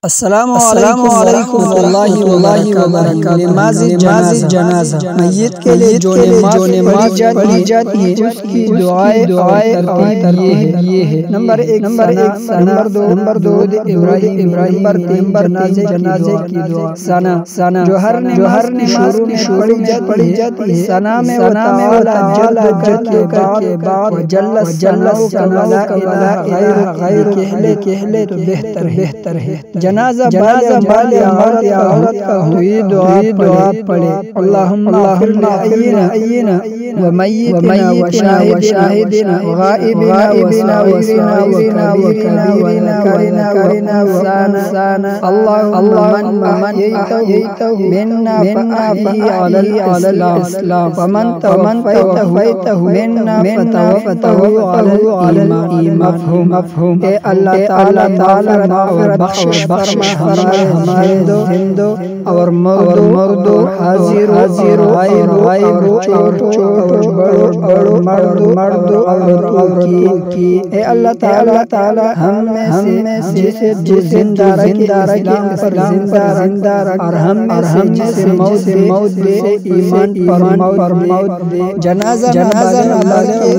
السلام علیکم ورحمۃ اللہ وبرکاتہ۔ نماز جنازہ میت کے لیے جو نماز پڑھی جاتی ہے اس کی دعائیں ترتیب یہ ہے: نمبر 1 نمبر 2 درود ابراہیم، نمبر 3 جنازے کی دعا۔ ثنا جو ہر نماز میں پڑھی جاتی ہے، ثنا میں تعالی جد کے بعد جل ثناؤک لا الہ غیر کہلے تو بہتر ہے۔ جنازہ بال یا عورت کا ہو تو یہ دعا پڑھے: اللہم اغفر لحینا ومیتنا وشاہدنا وغائبنا وصغیرنا وذکرنا وانثانا، اللہم من احییتہ منا فاحیہ علی الاسلام ومن توفیتہ منا فتوفہ علی الایمان۔ مفہوم: اے اللہ تعالی بخشش ہمارے زندوں اور مردوں، حاضر و غائب، چھوٹوں اور مردوں عورتوں کی۔ اے اللہ تعالی ہم میں سے جسے زندہ رکھے زندہ رکھ، اور ہم میں سے جسے موت دے ایمان پر موت دے۔ جنازہ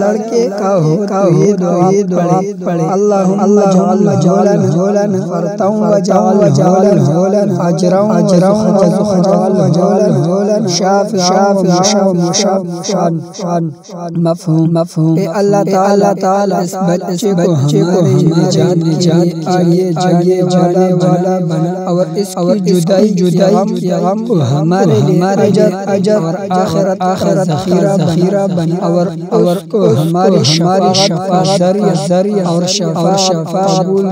لڑکے کا ہو تو یہ دعا پڑھے: اللہم جعلنا فرطا وجعلنا اجرا وجعلنا شافعا۔ مفہوم: اے اللہ تعالی اس بچے کو ہمارے نجات آگے جانے والا بنا، اور اس کی جدائی غم کو ہمارے لیے اجر اور آخرت ذخیرہ بنا، اور اس کو ہماری شفاعت ذریعہ اور شفاعت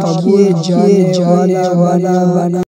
قبول کیے جانے والا بنا۔